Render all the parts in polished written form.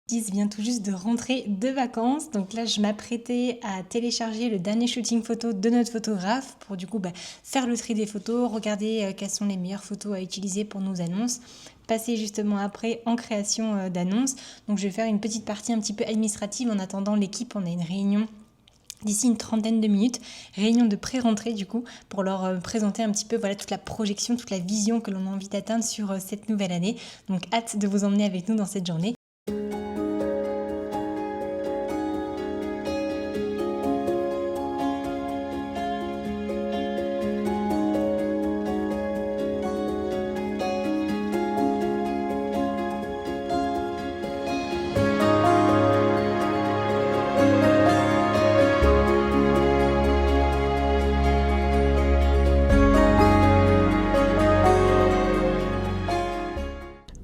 Vient tout juste de rentrer de vacances, donc là je m'apprêtais à télécharger le dernier shooting photo de notre photographe pour du coup faire le tri des photos, regarder quelles sont les meilleures photos à utiliser pour nos annonces, passer justement après en création d'annonces. Donc je vais faire une petite partie un petit peu administrative en attendant l'équipe. On a une réunion d'ici une trentaine de minutes, réunion de pré-rentrée du coup, pour leur présenter un petit peu toute la projection, toute la vision que l'on a envie d'atteindre sur cette nouvelle année. Donc hâte de vous emmener avec nous dans cette journée.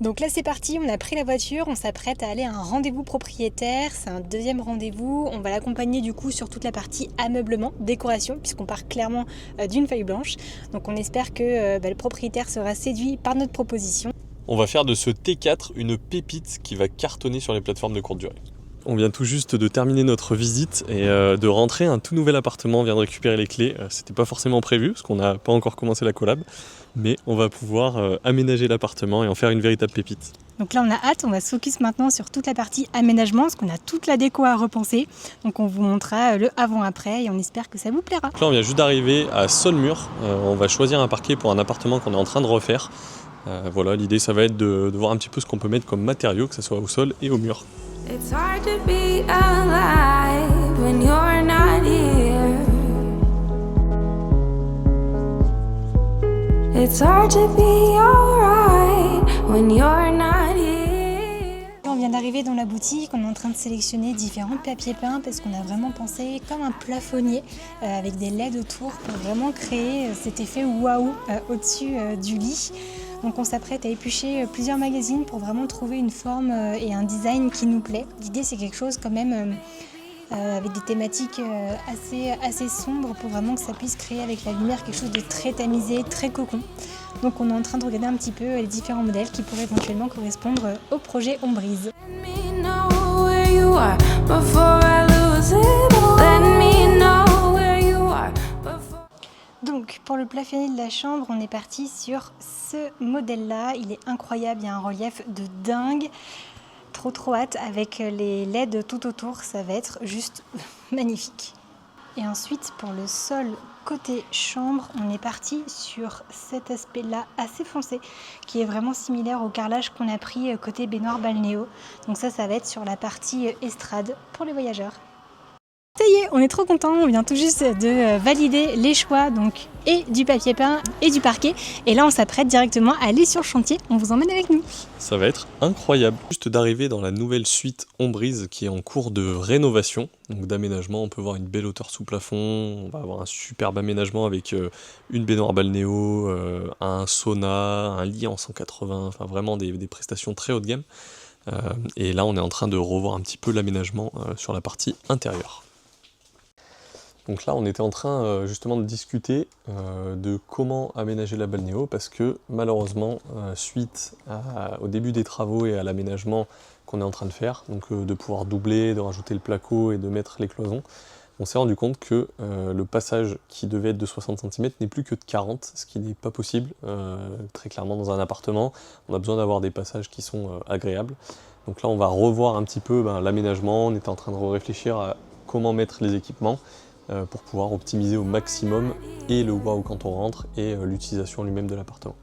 Donc là c'est parti, on a pris la voiture, on s'apprête à aller à un rendez-vous propriétaire, c'est un deuxième rendez-vous, on va l'accompagner du coup sur toute la partie ameublement, décoration, puisqu'on part clairement d'une feuille blanche. Donc on espère que le propriétaire sera séduit par notre proposition. On va faire de ce T4 une pépite qui va cartonner sur les plateformes de courte durée. On vient tout juste de terminer notre visite et de rentrer un tout nouvel appartement, on vient de récupérer les clés. C'était pas forcément prévu parce qu'on n'a pas encore commencé la collab, mais on va pouvoir aménager l'appartement et en faire une véritable pépite. Donc là on a hâte, on va se focus maintenant sur toute la partie aménagement parce qu'on a toute la déco à repenser. Donc on vous montrera le avant-après et on espère que ça vous plaira. Là on vient juste d'arriver à Saulmur, on va choisir un parquet pour un appartement qu'on est en train de refaire. Voilà, l'idée ça va être de voir un petit peu ce qu'on peut mettre comme matériaux, que ce soit au sol et au mur. It's hard to be alive when you're not here. It's hard to be alright when you're not here. On vient d'arriver dans la boutique, on est en train de sélectionner différents papiers peints parce qu'on a vraiment pensé comme un plafonnier avec des LED autour pour vraiment créer cet effet waouh au-dessus du lit. Donc on s'apprête à éplucher plusieurs magazines pour vraiment trouver une forme et un design qui nous plaît. L'idée c'est quelque chose quand même avec des thématiques assez sombres pour vraiment que ça puisse créer avec la lumière quelque chose de très tamisé, très cocon. Donc on est en train de regarder un petit peu les différents modèles qui pourraient éventuellement correspondre au projet Ombrise. Donc pour le plafonnier de la chambre, on est parti sur ce modèle-là. Il est incroyable, il y a un relief de dingue. Trop hâte avec les LED tout autour, ça va être juste magnifique. Et ensuite pour le sol côté chambre, on est parti sur cet aspect-là assez foncé qui est vraiment similaire au carrelage qu'on a pris côté baignoire balnéo. Donc ça va être sur la partie estrade pour les voyageurs. Ça y est, on est trop contents, on vient tout juste de valider les choix donc et du papier peint et du parquet. Et là on s'apprête directement à aller sur le chantier, on vous emmène avec nous. Ça va être incroyable. Juste d'arriver dans la nouvelle suite Ombrise qui est en cours de rénovation, donc d'aménagement. On peut voir une belle hauteur sous plafond, on va avoir un superbe aménagement avec une baignoire balnéo, un sauna, un lit en 180, enfin vraiment des prestations très haut de gamme. Et là on est en train de revoir un petit peu l'aménagement sur la partie intérieure. Donc là on était en train justement de discuter de comment aménager la balnéo parce que malheureusement suite au début des travaux et à l'aménagement qu'on est en train de faire, donc de pouvoir doubler, de rajouter le placo et de mettre les cloisons, on s'est rendu compte que le passage qui devait être de 60 cm n'est plus que de 40, ce qui n'est pas possible. Très clairement dans un appartement, on a besoin d'avoir des passages qui sont agréables. Donc là on va revoir un petit peu l'aménagement, on était en train de réfléchir à comment mettre les équipements pour pouvoir optimiser au maximum et le wow quand on rentre et l'utilisation lui-même de l'appartement.